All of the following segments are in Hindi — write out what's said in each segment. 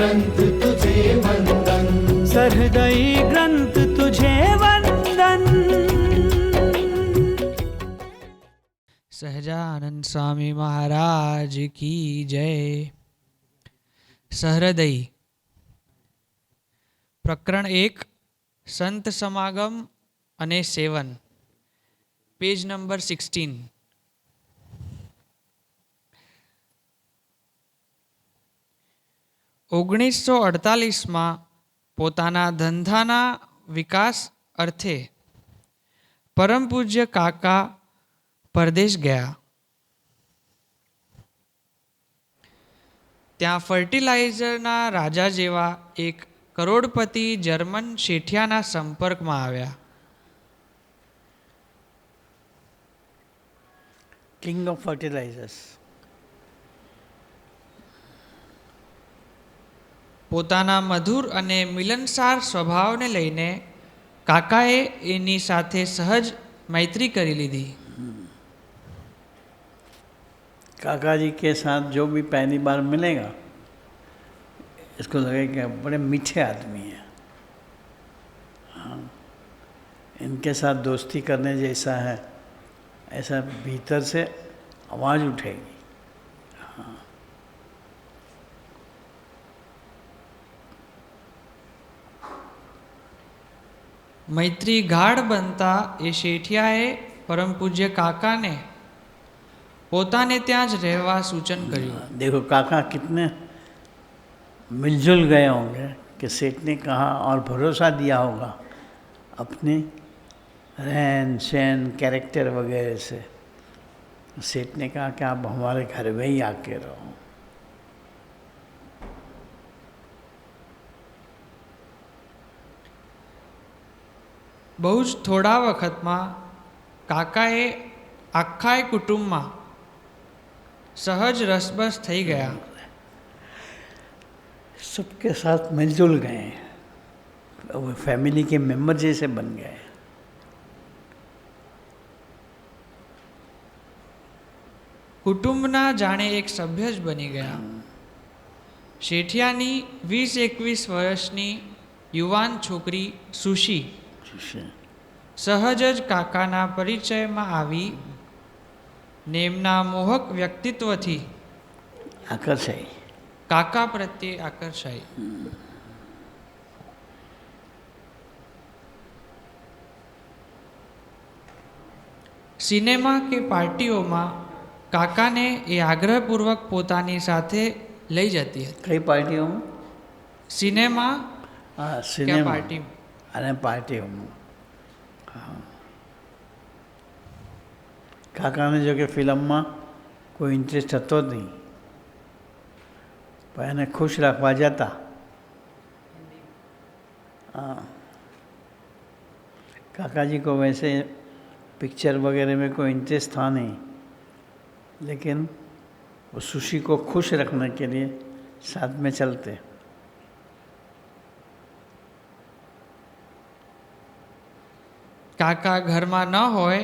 ग्रंथ तुझे वंदन, सहृदयी ग्रंथ तुझे वंदन। સહજાનંદ સ્વામી મહારાજ કી જય. સહૃદયી પ્રકરણ 1 સંત સમાગમ અને સેવન, પેજ નંબર 16. ઓગણીસો 48માં પોતાના ધંધાના વિકાસ અર્થે પરમ પૂજ્ય કાકા પરદેશ ગયા. ત્યાં ફર્ટિલાઇઝરના રાજા જેવા એક કરોડપતિ જર્મન શેઠિયાના સંપર્કમાં આવ્યા. King of fertilizers. પોતાના મધુર અને મિલનસાર સ્વભાવને લઈને કાકાએ એની સાથે સહજ મૈત્રી કરી લીધી. काका जी के साथ जो भी पहली बार मिलेगा इसको लगेगा बड़े मीठे आदमी हैं. हाँ, इनके साथ दोस्ती करने जैसा है, ऐसा भीतर से आवाज़ उठेगी. हाँ. મૈત્રી ગાઢ બનતા એ શેઠિયાએ પરમ પૂજ્ય કાકાને પોતાને ત્યાં જ રહેવા સૂચન કર્યું. देखो काका कितने मिलजुल गए होंगे कि सेठ ने कहा और भरोसा दिया होगा अपने रहन सहन कैरेक्टर वगैरह से. सेठ ने कहा कि आप हमारे घर में ही आके रहो. બહુ જ થોડા વખતમાં કાકાએ આખાય કુટુંબમાં સહજ રસબસ થઈ ગયા. सबके साथ मिलजुल गए, वो फैमिली के मेंबर जैसे बन गए. કુટુંબના જાણે એક સભ્ય જ બની ગયા. શેઠિયાની 20-21 વર્ષની યુવાન છોકરી સુશી સહજ જ કાકાના પરિચયમાં આવી ને એમના મોહક વ્યક્તિત્વથી આકર્ષાઈ, કાકા પ્રત્યે આકર્ષાઈ. સિનેમા કે પાર્ટીઓમાં કાકાને એ આગ્રહપૂર્વક પોતાની સાથે લઈ જતી હતી. કઈ પાર્ટીઓમાં? સિનેમા હા, કે સિનેમા પાર્ટી. અને પાર્ટીઓમાં. હા. કાકાને જો કે ફિલ્મમાં કોઈ ઇન્ટરેસ્ટ હતો જ નહીં, પણ એને ખુશ રાખવા જતા. हाँ, काका जी को वैसे पिक्चर वगैरह में कोई इंटरेस्ट था नहीं, लेकिन वो सुशी को खुश रखने के लिए साथ में चलते. કાકા ઘરમાં ન હોય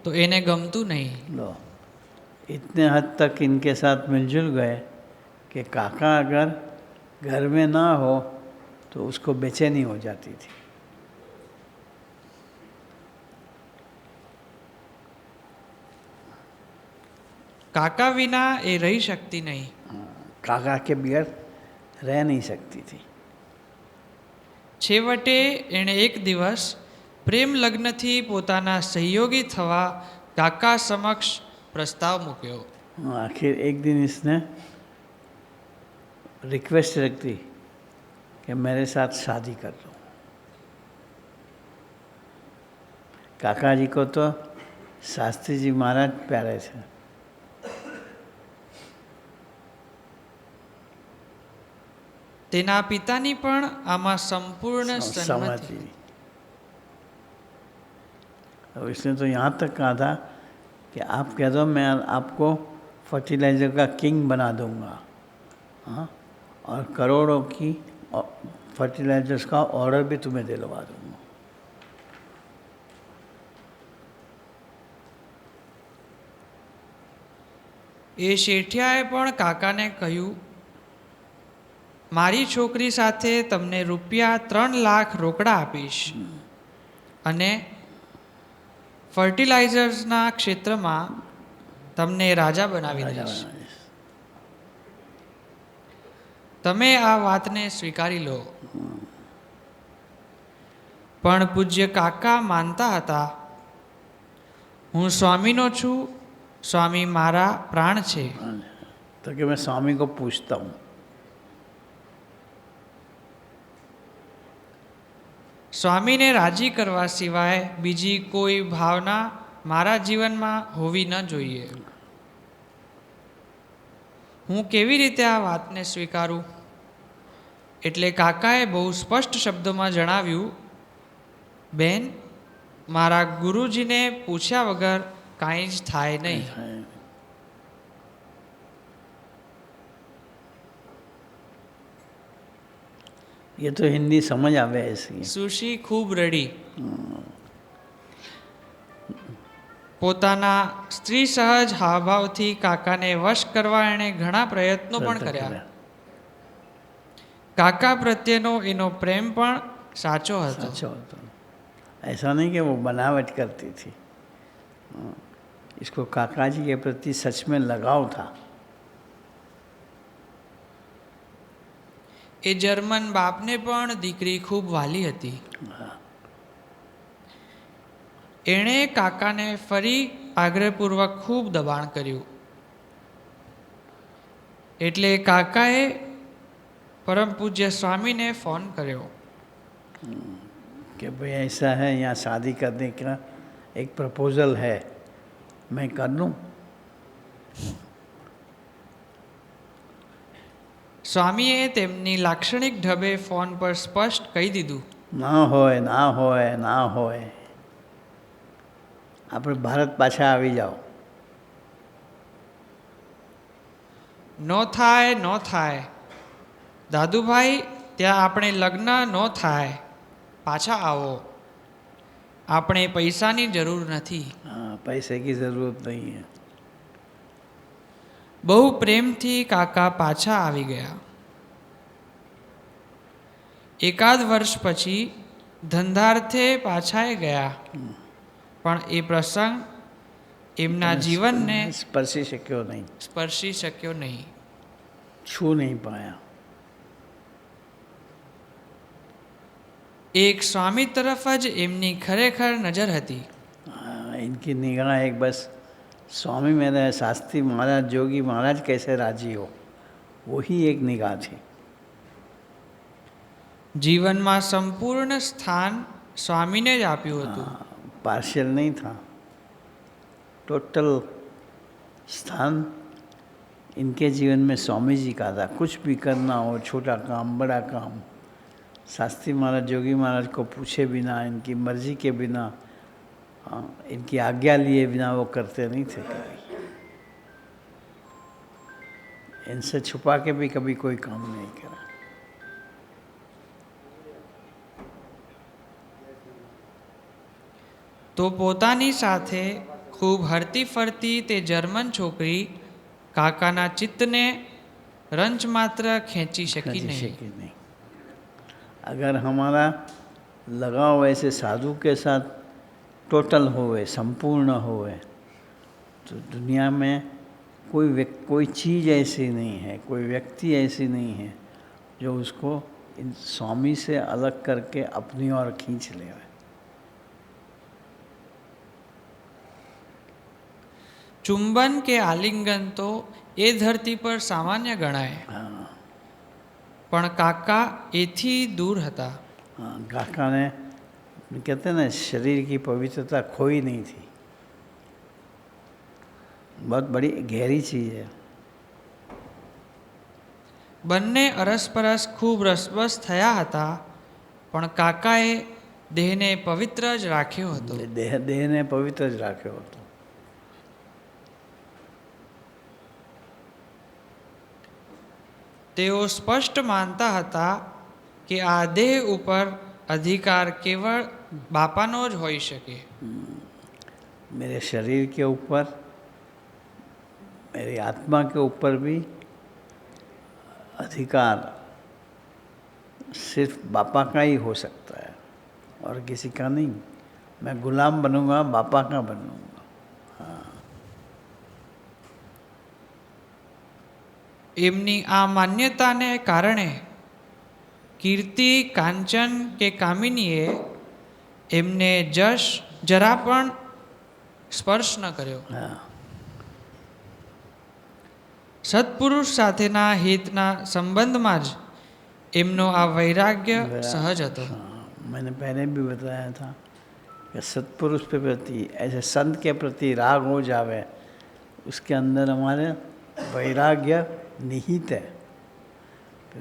તો એને ગમતું નહીં. लो, इतने हद तक इनके साथ मिलजुल गए कि काका अगर घर में ना हो तो उसको बेचैनी हो जाती थी. કાકા વિના એ રહી શકતી નહીં. काका के बगैर रह नहीं सकती थी. છેવટે એણે એક દિવસ પ્રેમ લગ્નથી પોતાના સહયોગી થવા કાકા સમક્ષ પ્રસ્તાવ મૂક્યો. आखिर एक दिन इसने रिक्वेस्ट रख दी कि मेरे साथ शादी कर लो. काका जी को तो शास्त्री जी महाराज प्यारे थे. તેના પિતાની પણ આમાં સંપૂર્ણ સંમતિ. समझी. और इसने तो यहाँ तक कहा था कि आप कह दो मैं आपको फर्टिलाइज़र का किंग बना दूंगा. हाँ, और करोड़ों की फर्टिलाइजर्स का ऑर्डर भी तुम्हें दिलवा दूंगा. એ શેઠિયાએ પણ કાકાને કહ્યું, મારી છોકરી સાથે તમને ₹3 લાખ રોકડા આપીશ અને ફર્ટિલાઇઝર્સના ક્ષેત્રમાં તમને રાજા બનાવી દઈશ. તમે આ વાતને સ્વીકારી લો. પણ પૂજ્ય કાકા માનતા હતા, હું સ્વામીનો છું, સ્વામી મારા પ્રાણ છે. तो कि मैं स्वामी को पूछता हूँ. સ્વામીને રાજી કરવા સિવાય બીજી કોઈ ભાવના મારા જીવનમાં હોવી ન જોઈએ. હું કેવી રીતે આ વાતને સ્વીકારું? એટલે કાકાએ બહુ સ્પષ્ટ શબ્દોમાં જણાવ્યું, બેન, મારા ગુરુજીને પૂછ્યા વગર કાંઈ જ થાય નહીં. ये तो हिंदी समझ आवे ऐसी. સુશી ખૂબ રડી. પોતાના સ્ત્રી સહજ હાવભાવથી કાકાને વશ કરવા એણે ઘણા પ્રયત્નો પણ કર્યા. કાકા પ્રત્યેનો એનો પ્રેમ પણ સાચો હતો. अच्छा होता. ऐसा नहीं कि वो बनावट करती थी. इसको काका जी के प्रति सच में लगाव था. એ જર્મન બાપને પણ દીકરી ખૂબ વાલી હતી. એણે કાકાને ફરી આગ્રહપૂર્વક ખૂબ દબાણ કર્યું. એટલે કાકાએ પરમ પૂજ્ય સ્વામીને ફોન કર્યો कि भाई ऐसा है, यहाँ शादी करने का एक प्रपोजल है, मैं कर लूँ. સ્વામીએ તેમની લાક્ષણિક ઢબે ફોન પર સ્પષ્ટ કહી દીધું, ના હોય, ના હોય, ના હોય. આપણે ભારત પાછા આવી જાઓ. નો થાય, નો થાય. દાદુભાઈ, ત્યાં આપણે લગ્ન નો થાય. પાછા આવો. આપણે પૈસાની જરૂર નથી. हाँ, पैसे की ज़रूरत नहीं है. બહુ પ્રેમથી કાકા પાછા આવી ગયા. એકાદ વર્ષ પછી ધંધાર્થે પાછા ગયા, પણ એ પ્રસંગ એમના જીવનને स्पर्शी शक्यो नहीं, સ્પર્શી શક્યો નહીં. छू नहीं पाया. એક સ્વામી તરફ જ એમની ખરેખર નજર હતી. इनकी निगाह एक बस स्वामी मेरे शास्त्री महाराज, जोगी महाराज कैसे राजी हो, वही एक निगाह थी. જીવનમાં સંપૂર્ણ સ્થાન સ્વામીને જ આપ્યું હતું. पार्शियल नहीं था, टोटल स्थान इनके जीवन में स्वामी जी का था. कुछ भी करना हो, छोटा काम बड़ा काम, शास्त्री महाराज जोगी महाराज को पूछे बिना, इनकी मर्जी के बिना, इनकी आज्ञा लिए बिना वो करते नहीं थे कभी. इनसे छुपा के भी कभी कोई काम नहीं करा. તો પોતાની સાથે ખૂબ હરતી ફરતી તે જર્મન છોકરી કાકાના ચિત્તને રંચ માત્ર ખેંચી શકી खींच નહીં. सके नहीं. अगर हमारा लगाव ऐसे साधु के साथ टोटल होवे, संपूर्ण होवे, तो दुनिया में कोई चीज़ ऐसी नहीं है, कोई व्यक्ति ऐसी नहीं है जो उसको इन स्वामी से अलग करके अपनी ओर खींच ले. ચુંબન કે આલિંગન તો એ ધરતી પર સામાન્ય ગણાય, हाँ, પણ કાકા એથી દૂર હતા. हाँ, काका ने कहते हैं ना, शरीर की पवित्रता खोई नहीं थी. बहुत बड़ी गहरी चीज़ है. બંને અરસપરસ ખૂબ રસબસ થયા હતા, પણ કાકાએ દેહને પવિત્ર જ રાખ્યો હતો. દેહને પવિત્ર જ રાખ્યો હતો. તેઓ સ્પષ્ટ માનતા હતા કે આ દેહ ઉપર અધિકાર કેવળ બાપાનો જ હોઈ શકે. मेरे शरीर के ऊपर, मेरी आत्मा के ऊपर भी अधिकार सिर्फ बापा का ही हो सकता है और किसी का नहीं। मैं गुलाम बनूंगा, बापा का बनूंगा। એમની આ માન્યતાને કારણે કીર્તિ, કાંચન કે કામિનીએ એમને જશ જરા પણ સ્પર્શ ન કર્યો. हाँ, સત્પુરુષ સાથેના હિતના સંબંધમાં જ એમનો આ વૈરાગ્ય સહજ હતો. हाँ, मैंने पहले भी बताया था कि सत्पुरुष के प्रति, ऐसे संत के प्रति राग हो जावे, उसके अंदर हमारे वैराग्य निहित है।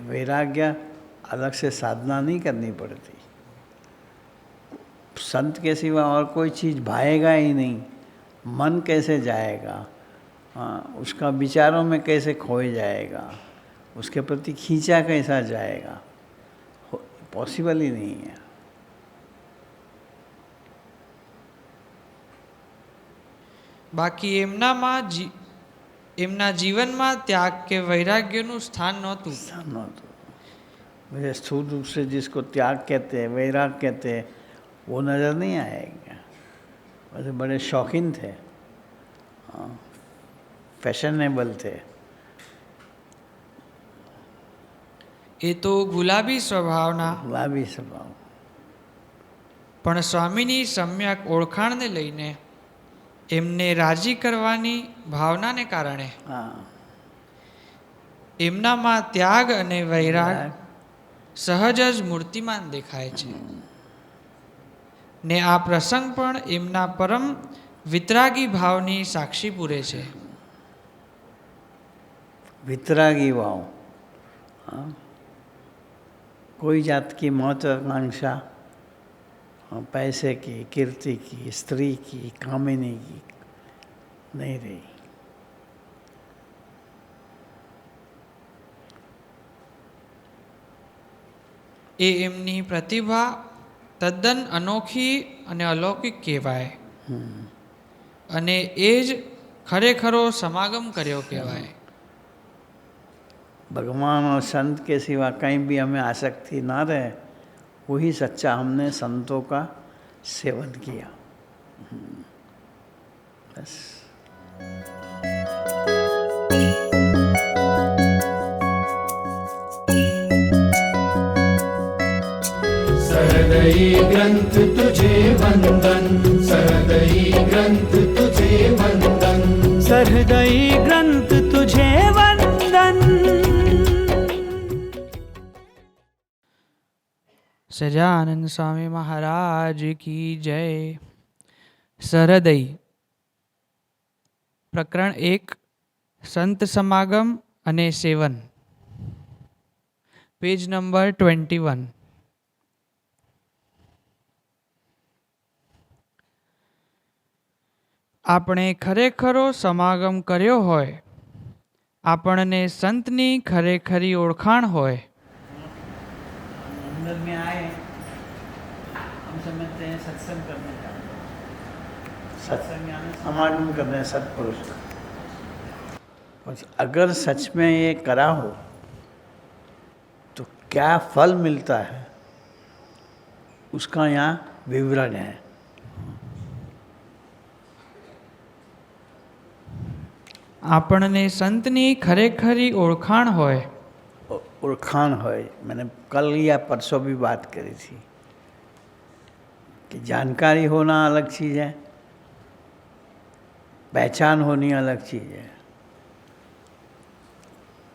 वैराग्य अलग से साधना नहीं करनी पड़ती। संत के सिवा और कोई चीज़ भाएगा ही नहीं। मन कैसे जाएगा, हाँ, उसका विचारों में कैसे खोए जाएगा, उसके प्रति खींचा कैसा जाएगा, पॉसिबल ही नहीं है। બાકી એમના જીવનમાં ત્યાગ કે વૈરાગ્યનું સ્થાન નહોતું. स्थान तो मुझे स्थूल रूप से जिसको त्याग कहते हैं, वैराग कहते हैं, वो नज़र नहीं आएगा। वैसे बड़े शौकीन थे, फैशनेबल थे। એ તો ગુલાબી સ્વભાવના, गुलाबी स्वभाव। પણ સ્વામીની સમ્યક ઓળખાણને લઈને એમને રાજી કરવાની ભાવનાને કારણે हाँ, એમનામાં ત્યાગ અને વૈરાગ સહજ જ મૂર્તિમાન દેખાય છે. ને આ પ્રસંગ પણ એમના પરમ વિતરાગી ભાવની સાક્ષી પૂરે છે. वितरागी भाव, हाँ, कोई जात की महत्वाकांक्षा, पैसे की, कीर्ति की, स्त्री की, कामिनी की नहीं रही। એ એમની પ્રતિભા તદ્દન અનોખી અને અલૌકિક કહેવાય. અને એ જ ખરેખરો સમાગમ કર્યો કહેવાય. भगवान और संत के सिवा कहीं भी हमें आसक्ति ना रहे, वही सच्चा हमने संतों का सेवन किया। बस। सहृदयी ग्रंथ तुझे वंदन, सहृदयी ग्रंथ तुझे वंदन, सहृदयी ग्रंथ तुझे वंदन। સજાનંદ સ્વામી મહારાજ કી જય. સરહદય પ્રકરણ 1, સંત સમાગમ અને સેવન, પેજ નંબર 21. આપણે ખરેખરો સમાગમ કર્યો હોય, આપણને સંતની ખરેખરી ઓળખાણ હોય, अंदर में आए, हम समझते हैं सत्संग करने का, सत्संग यानी समागम करने सत्पुरुष का। और अगर सच में ये करा हो तो क्या फल मिलता है, उसका यहाँ विवरण है। આપણને સંતની ખરેખરી ઓળખાણ હોય. ओळखाण होय, मैंने कल या परसों भी बात करी थी कि जानकारी होना अलग चीज़ है, पहचान होनी अलग चीज़ है।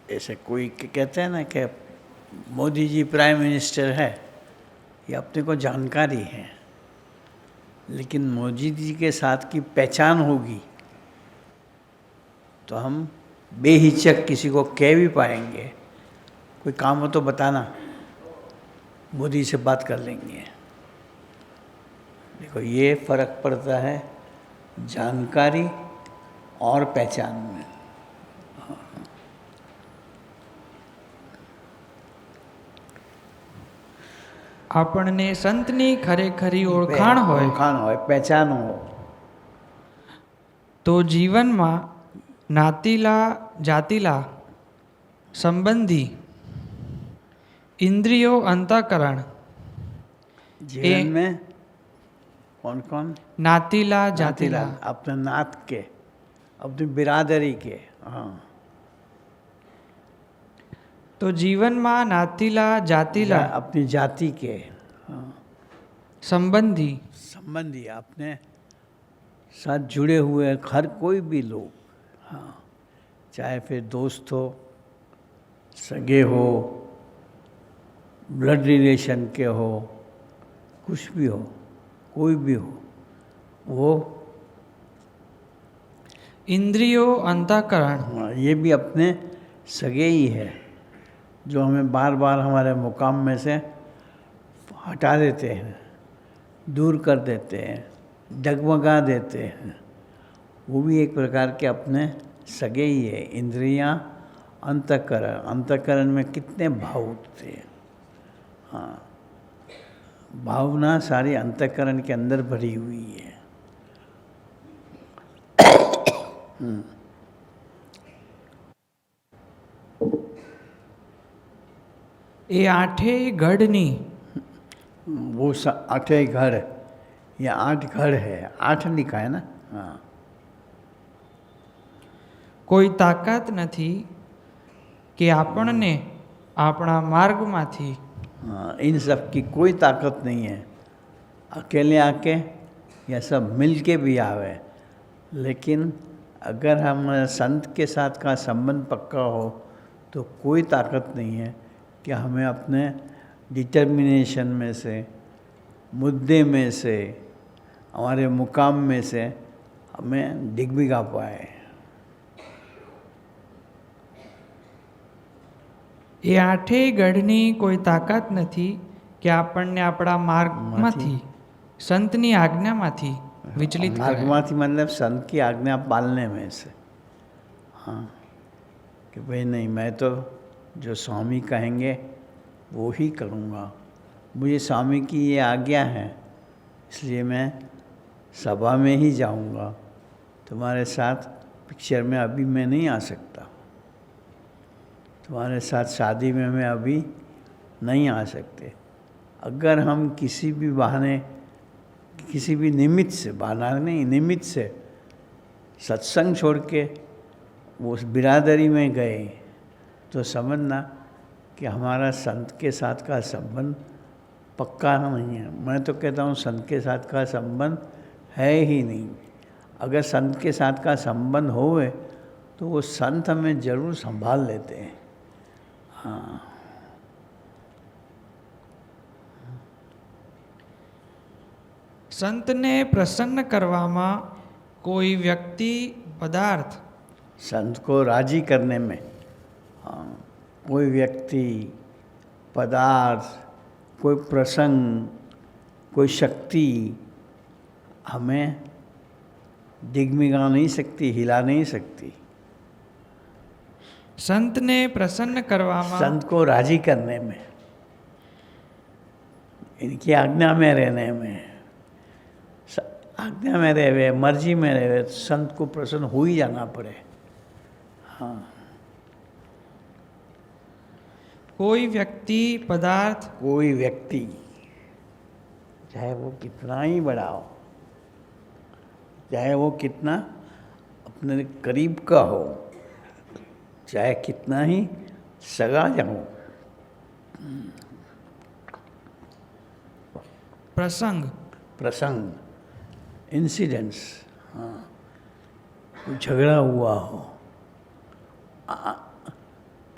ऐसे कोई कहते हैं ना कि मोदी जी प्राइम मिनिस्टर है, ये अपने को जानकारी है, लेकिन मोदी जी के साथ की पहचान होगी तो हम बेहिचक किसी को कह भी पाएंगे, कोई काम हो तो बताना, मोदी से बात कर लेंगे। देखो ये फर्क पड़ता है जानकारी और पहचान में। આપણને સંતની ખરેખરી ઓળખાણ હોય ઓળખાણ હોય, પહેચાન હોય, તો જીવનમાં નાતીલા જાતીલા સંબંધી इंद्रियों अंतःकरण जीवन में कौन कौन? नातीला जातीला अपने नात के, अपनी बिरादरी के। हाँ, तो जीवन में नातीला जातीला अपनी जाति के। हाँ, संबंधी संबंधी, अपने साथ जुड़े हुए हर कोई भी लोग। हाँ, चाहे फिर दोस्त हो, सगे हो, ब्लड रिलेशन के हो, कुछ भी हो, कोई भी हो, वो इंद्रियों अंतःकरण। हाँ, ये भी अपने सगे ही है, जो हमें बार बार हमारे मुकाम में से हटा देते हैं, दूर कर देते हैं, डगमगा देते हैं। वो भी एक प्रकार के अपने सगे ही है। इंद्रियां, अंतःकरण, अंतःकरण में कितने भाव उठते हैं। हाँ, भावना सारी अंतःकरण के अंदर भरी हुई है। ये आठे गढ़नी वो आठे घर या 8 घर है, 8 लिखा है ना। हाँ, कोई ताकत नहीं कि आपने अपना मार्ग माथी हाँ, इन सब की कोई ताकत नहीं है। अकेले आके या सब मिल के भी आवे, लेकिन अगर हम संत के साथ का संबंध पक्का हो तो कोई ताकत नहीं है कि हमें अपने डिटर्मिनेशन में से, मुद्दे में से, हमारे मुकाम में से हमें डिगमिगा पाए। ये आठे गढ़नी कोई ताकत नहीं कि આપણને આપણા માર્ગમાંથી સંતની આજ્ઞામાંથી વિચલિત કરે। मार्गमाथी मतलब संत की आज्ञा पालने में से। हाँ, कि भाई नहीं, मैं तो जो स्वामी कहेंगे वो ही करूँगा, मुझे स्वामी की ये आज्ञा है, इसलिए मैं सभा में ही जाऊँगा, तुम्हारे साथ पिक्चर में अभी मैं नहीं आ सकता, तुम्हारे साथ शादी में मैं अभी नहीं आ सकते। अगर हम किसी भी बहाने, किसी भी निमित्त से, बहाना नहीं, निमित्त से सत्संग छोड़ के वो उस बिरादरी में गए तो समझना कि हमारा संत के साथ का संबंध पक्का नहीं है। मैं तो कहता हूँ संत के साथ का संबंध है ही नहीं। अगर संत के साथ का संबंध होवे तो वो संत हमें जरूर संभाल लेते हैं। हाँ, સંતને પ્રસન્ન કરવામાં કોઈ વ્યક્તિ પદાર્થ संत को राजी करने में, हाँ, कोई व्यक्ति, पदार्थ, कोई प्रसंग, कोई शक्ति हमें डिगमिगा नहीं सकती, हिला नहीं सकती। સંતને પ્રસન્ન કરવામાં संत को राजी करने में, इनकी आज्ञा में रहने में, आज्ञा में रहे, मर्जी में रहे, संत को प्रसन्न हो ही जाना पड़े। हाँ, કોઈ વ્યક્તિ પદાર્થ कोई व्यक्ति, चाहे वो कितना ही बड़ा हो, चाहे वो कितना अपने करीब का हो, चाहे कितना ही सगा हो, પ્રસંગ प्रसंग, इंसिडेंट्स, हाँ, कोई झगड़ा हुआ हो,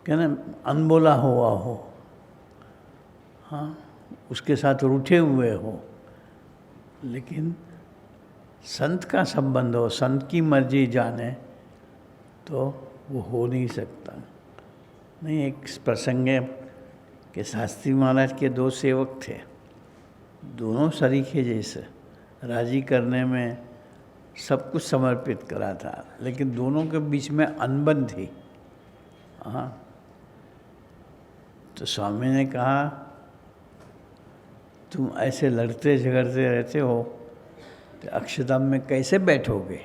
क्या ना, अनबोला हुआ हो, हाँ, उसके साथ रूठे हुए हो, लेकिन संत का संबंध हो, संत की मर्जी जाने, तो वो हो नहीं सकता। नहीं, एक प्रसंग है कि शास्त्री महाराज के 2 सेवक थे, दोनों सरीखे जैसे, राजी करने में सब कुछ समर्पित करा था, लेकिन दोनों के बीच में अनबन थी। हाँ, तो स्वामी ने कहा, तुम ऐसे लड़ते झगड़ते रहते हो तो अक्षरधाम में कैसे बैठोगे?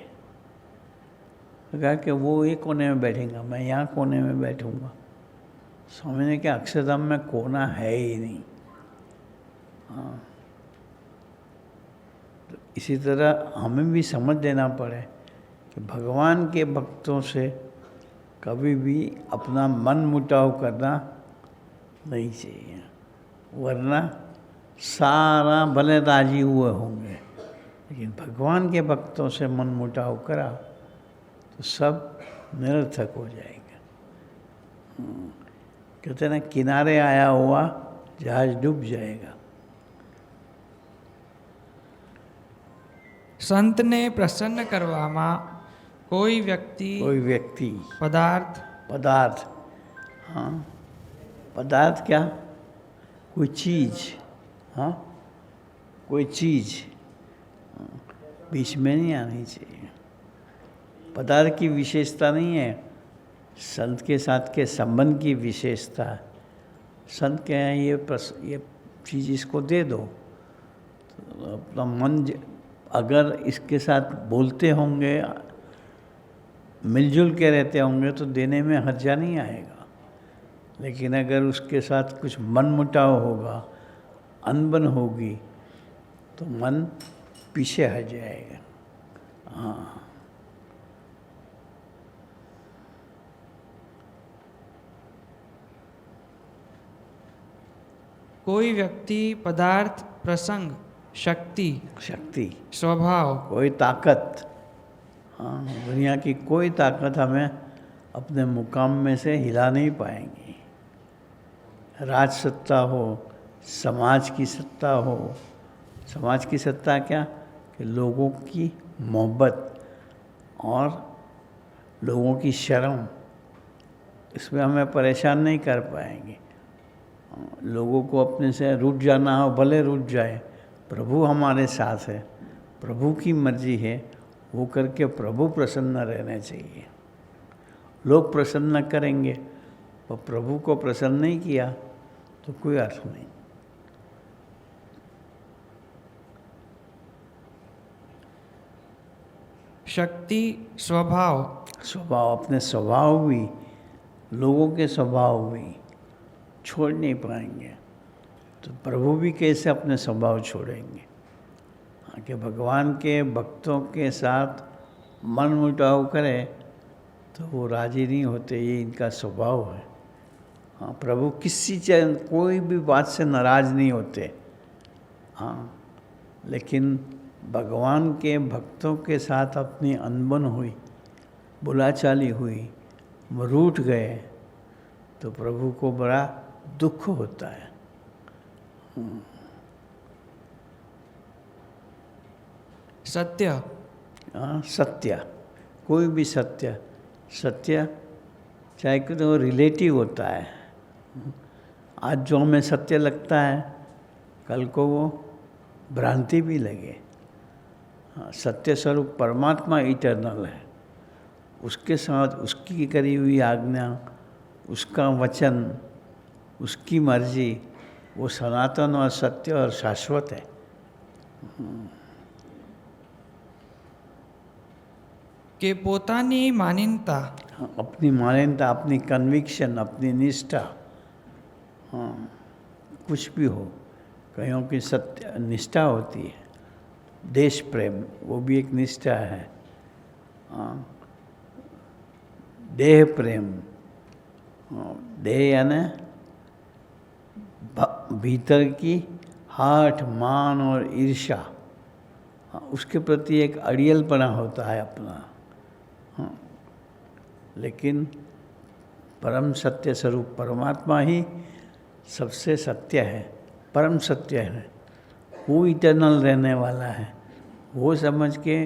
तो कहा कि वो एक कोने में बैठेगा, मैं यहाँ कोने में बैठूँगा। स्वामी ने कहा अक्षरधाम में कोना है ही नहीं। हाँ, तो इसी तरह हमें भी समझ लेना पड़े कि भगवान के भक्तों से कभी भी अपना मन मुटाव करना नहीं चाहिए, वरना सारा भले राजी हुए होंगे, लेकिन भगवान के भक्तों से मन मुटाव करा तो सब निरर्थक हो जाएगा। कहते हैं ना, किनारे आया हुआ जहाज डूब जाएगा। સંતને પ્રસન્ન કરવામાં કોઈ વ્યક્તિ कोई व्यक्ति પદાર્થ हाँ, पदार्थ क्या, कोई चीज़, हाँ, कोई चीज़ बीच में नहीं आनी चाहिए। पदार्थ की विशेषता नहीं है, संत के साथ के संबंध की विशेषता है। संत क्या है, ये चीज़ इसको दे दो, तो अपना मन अगर इसके साथ बोलते होंगे, मिलजुल के रहते होंगे तो देने में हर्जा नहीं आएगा। लेकिन अगर उसके साथ कुछ मनमुटाव होगा, अनबन होगी, तो मन पीछे हट जाएगा। हाँ, કોઈ વ્યક્તિ પદાર્થ પ્રસંગ શક્તિ शक्ति, સ્વભાવ कोई ताकत, हाँ, दुनिया की कोई ताकत हमें अपने मुकाम में से हिला नहीं पाएंगी। राज सत्ता हो, समाज की सत्ता हो, समाज की सत्ता क्या कि लोगों की मोहब्बत और लोगों की शर्म, इसमें हमें परेशान नहीं कर पाएंगे। लोगों को अपने से रूठ जाना हो, भले रूठ जाए, प्रभु हमारे साथ है, प्रभु की मर्जी है, वो करके प्रभु प्रसन्न रहना चाहिए। लोग प्रसन्न करेंगे, पर प्रभु को प्रसन्न नहीं किया तो कोई अर्थ नहीं। શક્તિ સ્વભાવ स्वभाव, अपने स्वभाव भी, लोगों के स्वभाव भी छोड़ नहीं पाएंगे, तो प्रभु भी कैसे अपने स्वभाव छोड़ेंगे। हाँ, कि भगवान के भक्तों के साथ मन मुटाव करे तो वो राजी नहीं होते, ये इनका स्वभाव है। हाँ, प्रभु किसी कोई भी बात से नाराज नहीं होते। हाँ, लेकिन भगवान के भक्तों के साथ अपनी अनबन हुई, बुलाचाली हुई, रूठ गए, तो प्रभु को बड़ा दुख होता है। સત્ય हाँ, सत्य, कोई भी सत्य, सत्य चाहे कि तो रिलेटिव होता है। आज जो हमें सत्य लगता है, कल को वो भ्रांति भी लगे। हाँ, सत्य स्वरूप परमात्मा इटर्नल है, उसके साथ उसकी करी हुई आज्ञा, उसका वचन, उसकी मर्जी, वो सनातन और सत्य और शाश्वत है। કે પોતાની માન્યતા हाँ, अपनी मान्यता, अपनी कन्विक्शन, अपनी निष्ठा, हाँ, कुछ भी हो, कईयों की सत्य निष्ठा होती है। देश प्रेम, वो भी एक निष्ठा है। हाँ, देह प्रेम, हाँ, देह यानी भीतर की हाट, मान और ईर्ष्या, हाँ, उसके प्रति एक अड़ियलपना होता है अपना। हाँ, लेकिन परम सत्य स्वरूप परमात्मा ही सबसे सत्य है, परम सत्य है, वो इटर्नल रहने वाला है। वो समझ के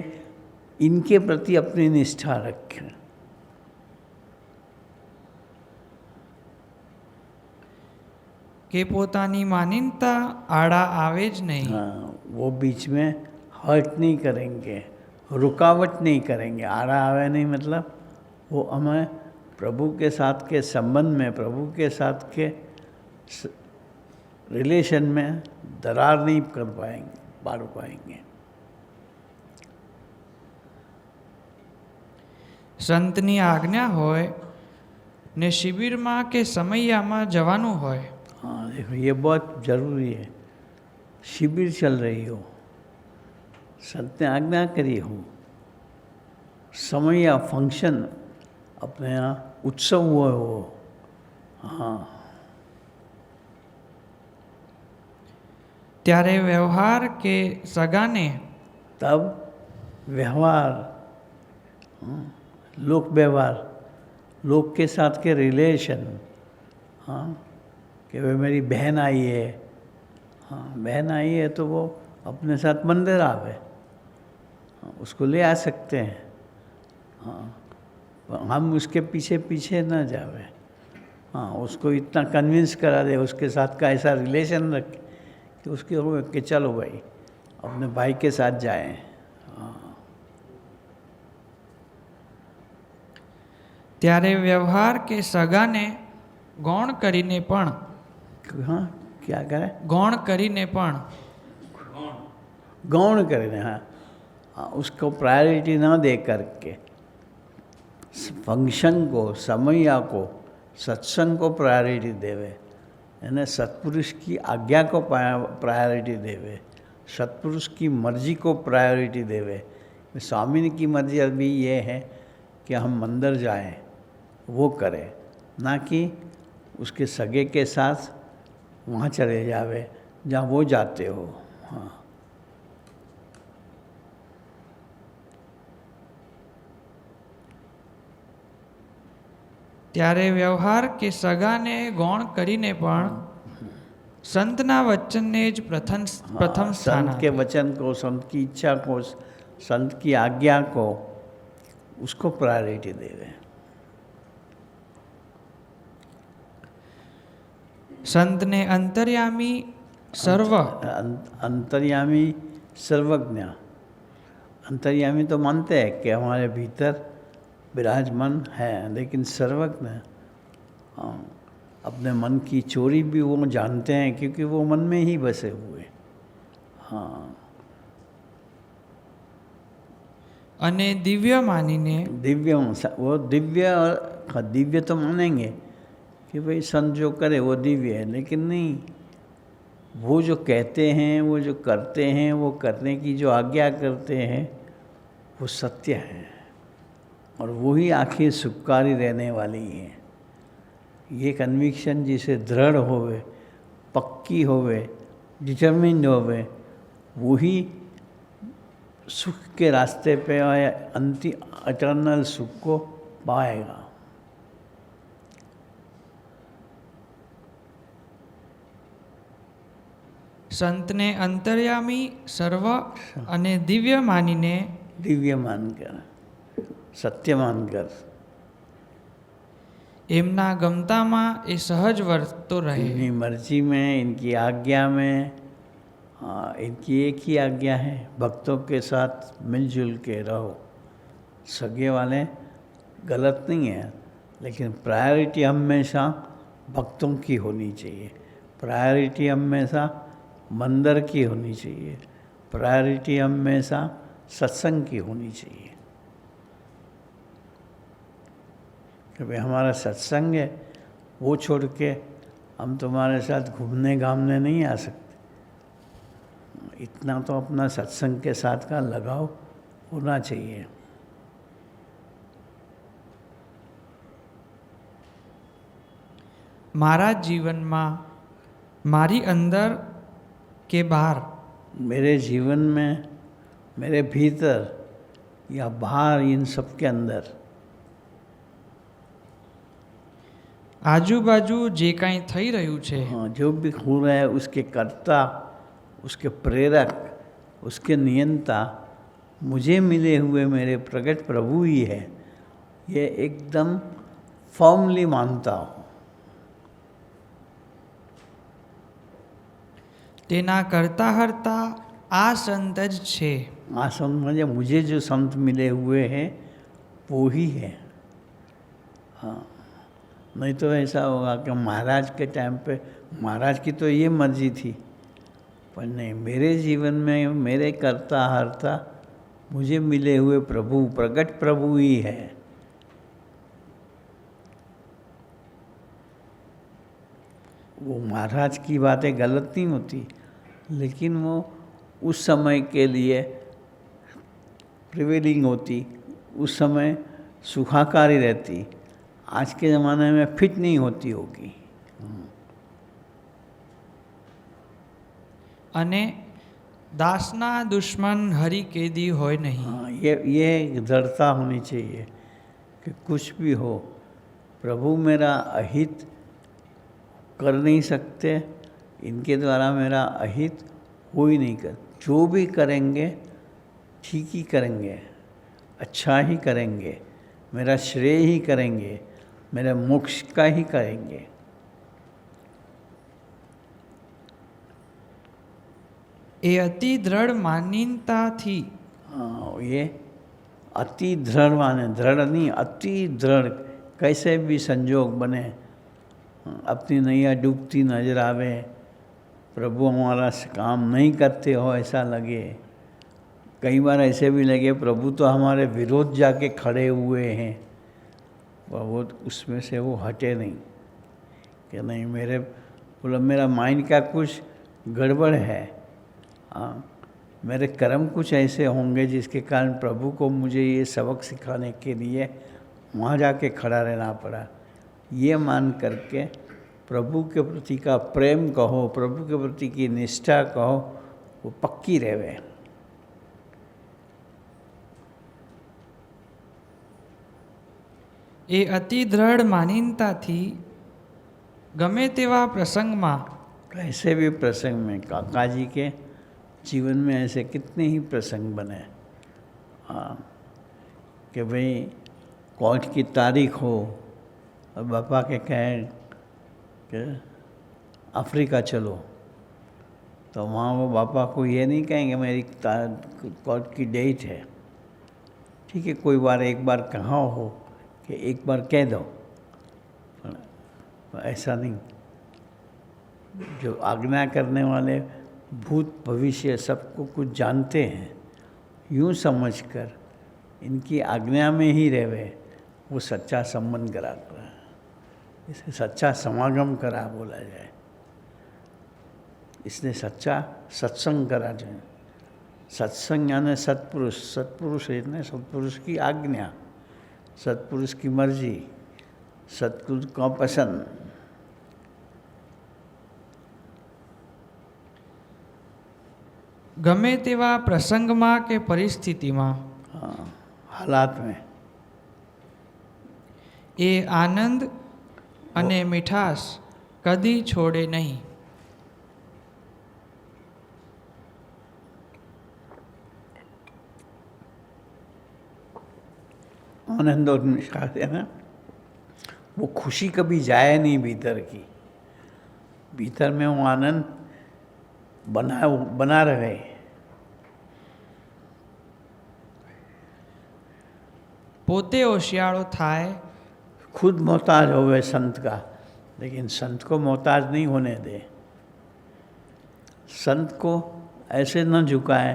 इनके प्रति अपनी निष्ठा रखें। કે પોતાની માન્યતા આડા આવે જ નહીં। हाँ, वो बीच में हर्ट नहीं करेंगे, रुकावट नहीं करेंगे। आड़ा आवे नहीं मतलब वो हमें प्रभु के साथ के संबंध में, प्रभु के साथ के रिलेशन में दरार नहीं कर पाएंगे, पार पाएंगे। સંતની આજ્ઞા હોય ને શિબિરમાં કે સમૈયામાં જવાનું હોય, हाँ देखो ये बहुत ज़रूरी है। शिविर चल रही हो, संत ने आज्ञा करी हो, समय या फंक्शन अपने यहाँ उत्सव हुआ हो, हाँ ત્યારે વ્યવહાર કે સગાને तब व्यवहार, लोक व्यवहार, लोग के साथ के रिलेशन, हाँ कि वे मेरी बहन आई है, हाँ बहन आई है तो वो अपने साथ मंदिर आवे, हाँ, उसको ले आ सकते हैं, हाँ हम उसके पीछे पीछे न जावे, हाँ उसको इतना कन्विंस करा दे, उसके साथ का ऐसा रिलेशन रखे कि उसके हो कि चलो भाई अपने भाई के साथ जाएं, ત્યારે વ્યવહાર કે સગાને ગૌણ કરીને પણ हाँ क्या करें, ગૌણ કરીને પણ गौण करें, हाँ हाँ उसको प्रायोरिटी ना दे करके फंक्शन को, समया को, सत्संग को प्रायोरिटी देवे, यानी सत्पुरुष की आज्ञा को प्रायोरिटी देवे, सत्पुरुष की मर्जी को प्रायोरिटी देवे। स्वामी की मर्जी अभी ये है कि हम मंदिर जाएं, वो करें, ना कि उसके सगे के साथ वहाँ चले जावे जहाँ वो जाते हो, हाँ ત્યારે વ્યવહાર કે સગાને ગૌણ કરીને પણ સંતના વચનને જ પ્રથમ સ્થાન संत के वचन को, संत की इच्छा को, संत की आज्ञा को, उसको प्रायोरिटी देवे। સંતને અંતર્યામી સર્વ अंतर्यामी सर्वज्ञ, अंतर्यामी तो मानते हैं कि हमारे भीतर विराजमान है, लेकिन सर्वज्ञ, हाँ अपने मन की चोरी भी वो जानते हैं क्योंकि वो मन में ही बसे हुए, हाँ અને દિવ્ય માનીને दिव्य, वो दिव्य और दिव्य तो मानेंगे कि भाई संत जो करे वो दिव्य है, लेकिन नहीं, वो जो कहते हैं, वो जो करते हैं, वो करने की जो आज्ञा करते हैं वो सत्य है, और वही आखिर सुखकारी रहने वाली है। ये कन्विक्शन जिसे दृढ़ होवे, पक्की होवे, डिटर्मिन्ड होवे, वही सुख के रास्ते पे इटर्नल सुख को पाएगा। સંતને અંતર્યામી સર્વ અને દિવ્ય માનીને दिव्य मानकर, सत्य मानकर, એમના ગમતામાં એ સહજ વર્તતો રહે। इनकी मर्जी में, इनकी आज्ञा में, हाँ इनकी एक ही आज्ञा है, भक्तों के साथ मिलजुल के रहो। सगे वाले गलत नहीं है, लेकिन प्रायोरिटी हमेशा भक्तों की होनी चाहिए, प्रायोरिटी हमेशा मंदिर की होनी चाहिए, प्रायोरिटी हमेशा सत्संग की होनी चाहिए। कि भाई हमारा सत्संग है, वो छोड़ के हम तुम्हारे साथ घूमने घामने नहीं आ सकते। इतना तो अपना सत्संग के साथ का लगाव होना चाहिए। મારા જીવનમાં મારી અંદર કે બહાર मेरे जीवन में, मेरे भीतर या बाहर, इन सब के अंदर આજુબાજુ જે કાંઈ થઈ રહ્યું છે हाँ जो भी हो रहा है उसके कर्ता, उसके प्रेरक, उसके नियंता मुझे मिले हुए मेरे प्रकट प्रभु ही है, ये एकदम फॉर्मली मानता हूँ। તેના કરતા હરતા આ સંત જ છે। हाँ समझे, मुझे जो संत मिले हुए हैं वो ही है, हाँ नहीं तो ऐसा होगा कि महाराज के टाइम पे महाराज की तो ये मर्जी थी, पर नहीं, मेरे जीवन में मेरे कर्ता हरता मुझे मिले हुए प्रभु, प्रकट प्रभु ही है। वो महाराज की बातें गलत नहीं होती, लेकिन वो उस समय के लिए प्रिवेलिंग होती, उस समय सुखाकारी रहती, आज के ज़माने में फिट नहीं होती होगी। અને દાસના દુશ્મન હરિ કેદી હોય નહીં. हाँ, ये दृढ़ता होनी चाहिए कि कुछ भी हो, प्रभु मेरा अहित कर नहीं सकते, इनके द्वारा मेरा अहित हो ही नहीं कर, जो भी करेंगे ठीक ही करेंगे, अच्छा ही करेंगे, मेरा श्रेय ही करेंगे, मेरे मोक्ष का ही करेंगे। એ અતિ દ્રઢ માનીનતાથી हाँ, ये अति दृढ़ माने, दृढ़ नहीं अति दृढ़, कैसे भी संजोग बने, अपनी नैया डूबती नजर आवे, प्रभु हमारा काम नहीं करते हो ऐसा लगे, कई बार ऐसे भी लगे प्रभु तो हमारे विरोध जाके खड़े हुए हैं, पर वो उसमें से वो हटे नहीं कि नहीं मेरे मतलब मेरा माइंड का कुछ गड़बड़ है, हाँ मेरे कर्म कुछ ऐसे होंगे जिसके कारण प्रभु को मुझे ये सबक सिखाने के लिए वहाँ जाके खड़ा रहना पड़ा। ये मान करके प्रभु के प्रति का प्रेम कहो, प्रभु के प्रति की निष्ठा कहो, वो पक्की रहे। એ અતિ દ્રઢ માનીનતાથી ગમે તેવા પ્રસંગમાં कैसे भी प्रसंग में, काका जी के जीवन में ऐसे कितने ही प्रसंग बने, हाँ कि भाई कोर्ट की तारीख हो और पापा के कहें कि अफ्रीका चलो, तो वहाँ वो पापा को ये नहीं कहेंगे मेरी कोर्ट की डेट है, ठीक है कोई बार एक बार कहाँ हो कि एक बार कह दो, ऐसा नहीं। जो आज्ञा करने वाले भूत भविष्य सबको कुछ जानते हैं, यूँ समझकर इनकी आज्ञा में ही रहे, वो सच्चा संबंध करा कर, इसे सच्चा समागम करा बोला जाए, इसने सच्चा सत्संग करा जाए। सत्संग यानी सत्पुरुष, सत्पुरुष यानी सत्पुरुष की आज्ञा, सत्पुरुष की मर्जी, सत्पुरुष को पसंद। ગમે તેવા પ્રસંગમાં કે પરિસ્થિતિમાં हाँ, हालात में એ આનંદ અને મીઠાશ કદી છોડે નહીં. आनंद और निशाद है ना, वो खुशी कभी जाए नहीं भीतर की, भीतर में वो आनंद बना रहे। પોતે હોશિયાળો થાય, खुद मोहताज होवे संत का, लेकिन संत को मोहताज नहीं होने दे। संत को ऐसे न झुकाए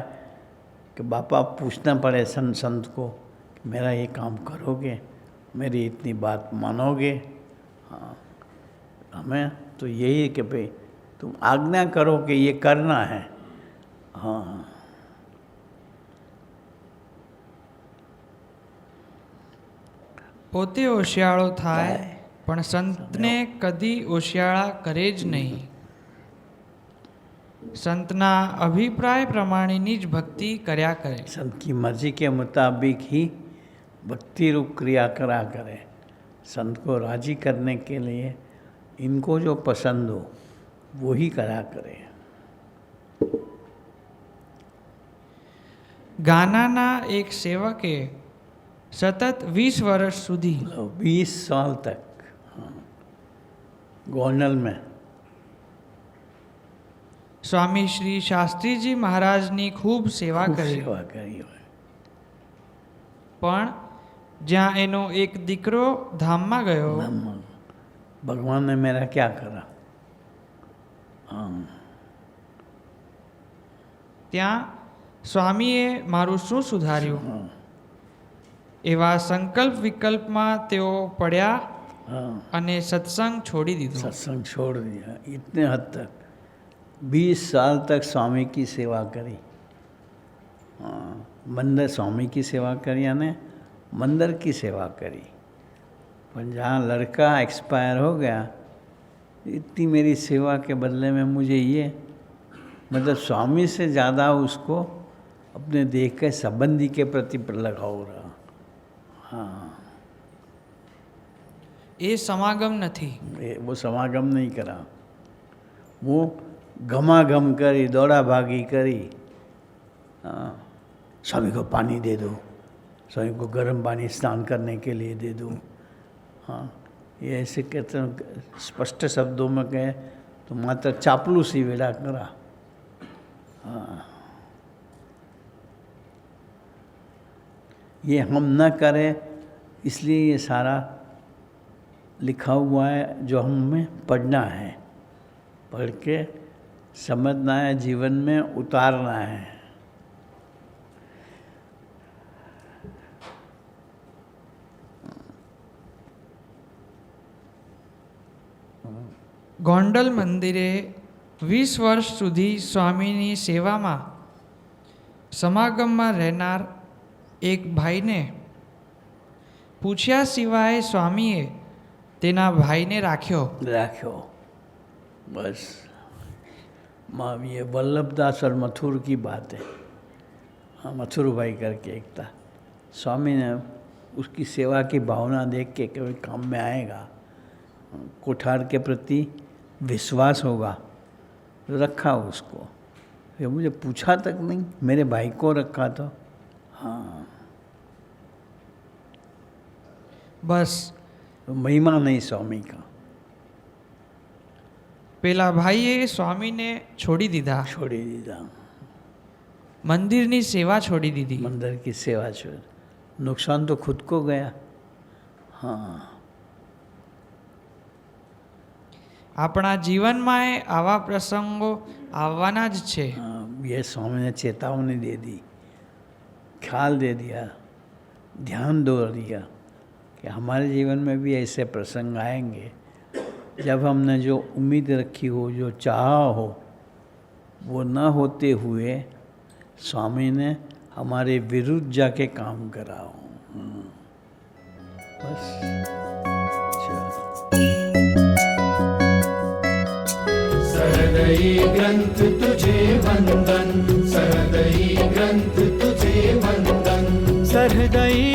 कि बापा पूछना पड़े संत को मेरा ये काम करोगे, मेरी इतनी बात मानोगे। हाँ, हमें तो यही है कि भाई तुम आज्ञा करो कि ये करना है। हाँ, પોતે હોશિયાળો થાય પણ સંતને કદી હોશિયાળા કરે જ નહીં. સંતના અભિપ્રાય પ્રમાણેની જ ભક્તિ કર્યા કરે. संत की मर्जी के मुताबिक ही भक्ति रूप क्रिया करा करे। संत को राजी करने के लिए इनको जो पसंद हो वो ही करा करे। ગાનાના એક સેવકે સતત 20 વર્ષ સુધી 20 साल तक गोंडल में સ્વામી શ્રી શાસ્ત્રીજી મહારાજની ખૂબ સેવા કરી. सेवा करी हो। પણ જ્યાં એનો એક દીકરો ધામમાં ગયો, भगवान ने मेरा क्या करा। हाँ, ત્યાં સ્વામીએ મારું શું સુધાર્યું? એવા સંકલ્પ વિકલ્પમાં તેઓ પડ્યા हाँ, અને સત્સંગ છોડી દીધો. सत्संग छोड़ दिया. इतने हद तक 20 साल तक स्वामी की सेवा करी. हाँ, मंदिर स्वामी की सेवा करी यानी मंदिर की सेवा करी. पर जहाँ लड़का एक्सपायर हो गया, इतनी मेरी सेवा के बदले में मुझे ये मतलब स्वामी से ज़्यादा उसको अपने देख के संबंधी के प्रति लगाव रहा. हाँ, એ સમાગમ નથી. वो समागम नहीं करा, वो घमाघम करी, दौड़ा भागी करी. हाँ, स्वामी को पानी दे दो, स्वामी को गर्म पानी स्नान करने के लिए दे दो. हाँ, ये ऐसे कहते हैं, स्पष्ट शब्दों में कहे तो मात्र चापलूसी वेड़ा करा. हाँ, ये हम न करें इसलिए ये सारा लिखा हुआ है जो हमें पढ़ना है, पढ़ के समझना है, जीवन में उतारना है. ગોંડલ મંદિરે 20 વર્ષ સુધી સ્વામીની સેવામાં સમાગમમાં રહેનાર એક ભાઈને પૂછ્યા સિવાય સ્વામીએ તેના ભાઈને રાખ્યો. बस माँ, ये वल्लभदास और मथुर की बात है. हाँ, मथुर भाई करके एक था. स्वामी ने उसकी सेवा की भावना देख के कभी काम में आएगा, कोठार के प्रति विश्वास होगा, तो रखा उसको. ये मुझे पूछा तक नहीं, मेरे भाई को रखा तो. हाँ, બસ तो महिमा नहीं स्वामी का. પેલા ભાઈએ સ્વામીને છોડી દીધા, छोड़ी दीदा, મંદિરની સેવા છોડી દીધી. मंदिर की सेवा छोड़. नुकसान तो खुद को गया. हाँ, આપણા જીવનમાં આવા પ્રસંગો આવવાના જ છે. हाँ, ये स्वामी ने चेतावनी दे दी, ख्याल दे दिया, ध्यान दो दिया कि हमारे जीवन में भी ऐसे प्रसंग आएंगे जब हमने जो उम्मीद रखी हो, जो चाहा हो, वो न होते हुए स्वामी ने हमारे विरुद्ध जाके काम करा हो. बस चलो. सहृदयी ग्रंथ तुझे वंदन, सहृदयी ग्रंथ तुझे वंदन. सहृदयी